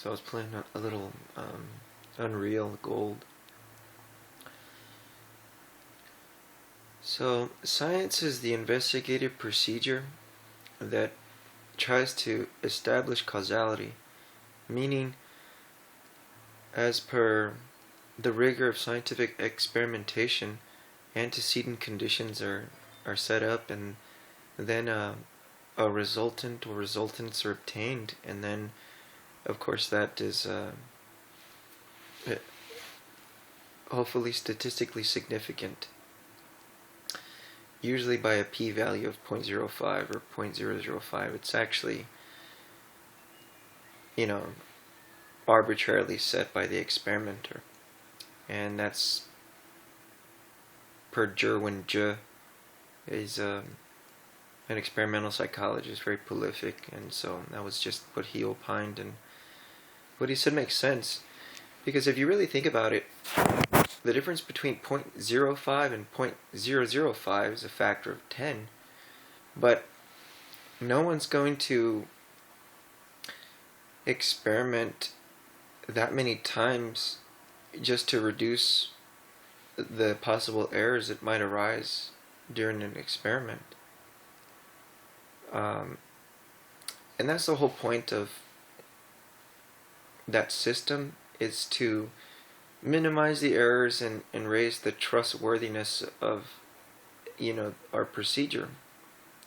So I was playing a little Unreal Gold. So science is the investigative procedure that tries to establish causality, meaning as per the rigor of scientific experimentation, antecedent conditions are set up, and then a resultant or resultants are obtained, and then of course that is hopefully statistically significant, usually by a p-value of 0.05 or 0.005. It's actually, arbitrarily set by the experimenter, and that's per Jerwin J. He's an experimental psychologist, very prolific, and so that was just what he opined, and what he said makes sense, because if you really think about it, the difference between 0.05 and 0.005 is a factor of 10, but no one's going to experiment that many times just to reduce the possible errors that might arise during an experiment. And that's the whole point of that system, is to minimize the errors and raise the trustworthiness of our procedure.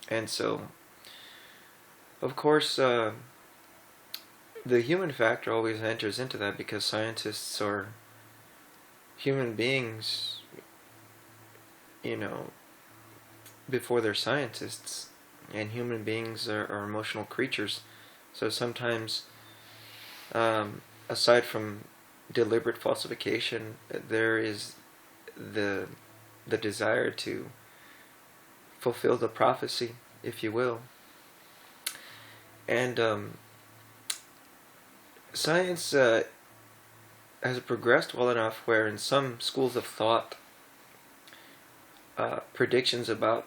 And so of course the human factor always enters into that, because scientists are human beings before they're scientists, and human beings are emotional creatures. So sometimes aside from deliberate falsification, there is the desire to fulfill the prophecy, if you will. And science has progressed well enough where in some schools of thought, predictions about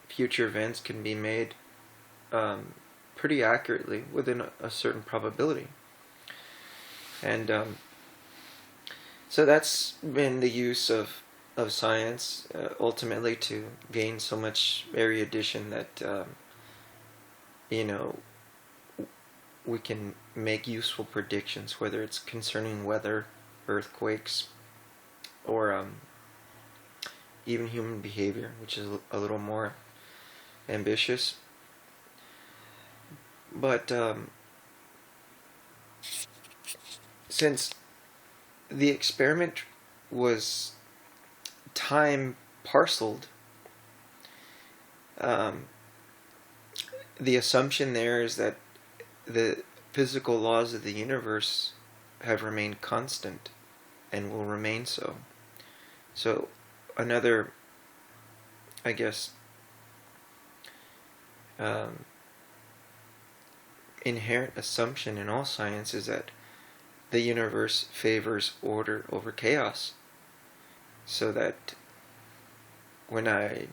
future events can be made pretty accurately within a certain probability. And so that's been the use of science, ultimately to gain so much erudition that we can make useful predictions, whether it's concerning weather, earthquakes, or even human behavior, which is a little more ambitious. But since the experiment was time parceled, the assumption there is that the physical laws of the universe have remained constant and will remain so. So another, I guess, inherent assumption in all science is that the universe favors order over chaos, so that when I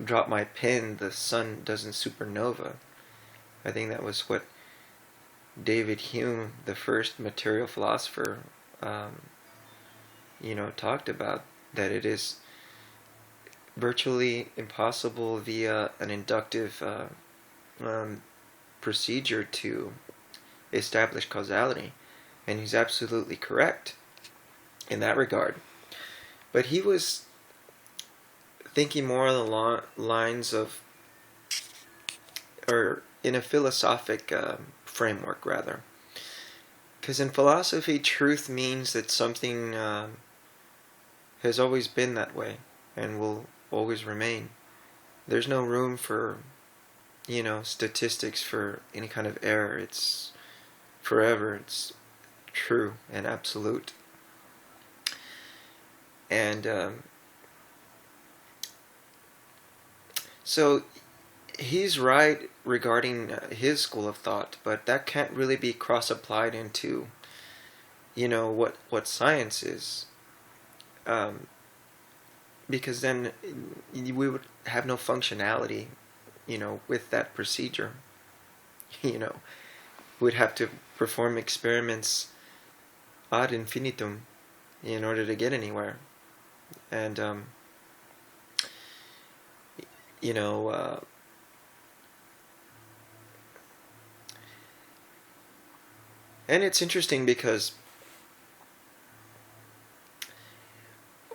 drop my pen, the sun doesn't supernova. I think that was what David Hume, the first material philosopher, talked about, that it is virtually impossible via an inductive procedure to establish causality. And he's absolutely correct in that regard. But he was thinking more along the lines of, or in a philosophic framework rather. Because in philosophy, truth means that something has always been that way and will always remain. There's no room for, statistics for any kind of error. It's forever. It's true and absolute. And so he's right regarding his school of thought, but that can't really be cross-applied into, what science is. Because then we would have no functionality, with that procedure. we'd have to perform experiments ad infinitum in order to get anywhere. And you know, and it's interesting because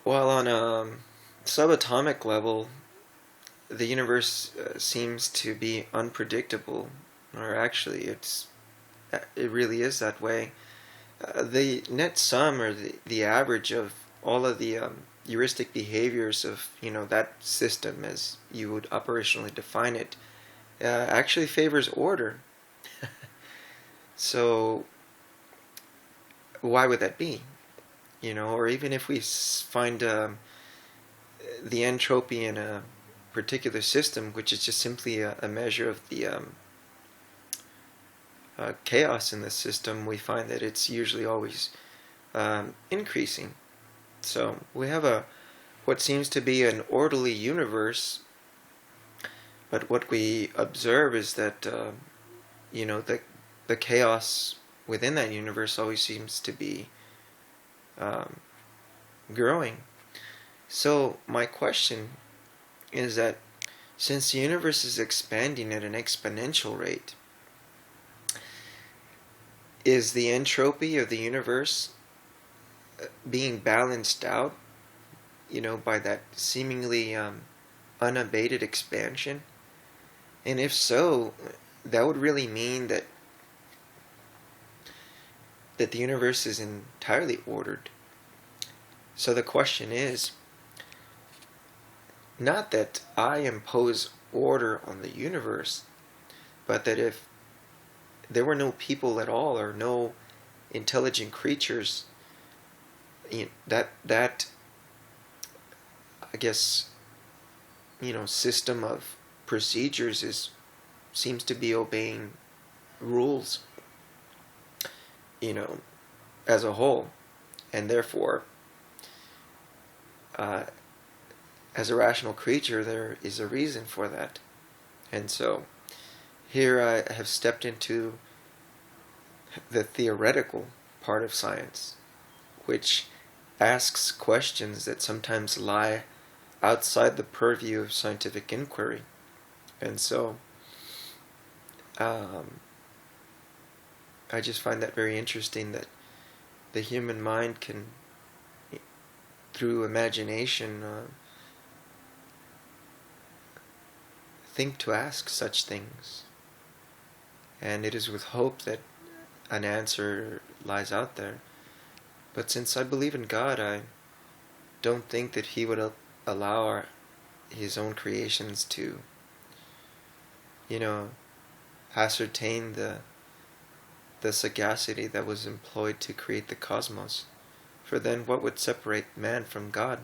while on a subatomic level, the universe seems to be unpredictable, or actually, it really is that way. The net sum, or the average of all of the heuristic behaviors of that system, as you would operationally define it, actually favors order. So why would that be? Or even if we find the entropy in a particular system, which is just simply a measure of the chaos in the system, we find that it's usually always increasing. So we have what seems to be an orderly universe, but what we observe is that the chaos within that universe always seems to be growing. So my question is that since the universe is expanding at an exponential rate, is the entropy of the universe being balanced out, by that seemingly unabated expansion? And if so, that would really mean that the universe is entirely ordered. So the question is, not that I impose order on the universe, but that if there were no people at all, or no intelligent creatures, that I guess system of procedures seems to be obeying rules, as a whole, and therefore, as a rational creature, there is a reason for that. And so here I have stepped into the theoretical part of science, which asks questions that sometimes lie outside the purview of scientific inquiry. And so I just find that very interesting, that the human mind can, through imagination, think to ask such things. And it is with hope that an answer lies out there. But since I believe in God, I don't think that He would allow His own creations to, ascertain the sagacity that was employed to create the cosmos. For then what would separate man from God?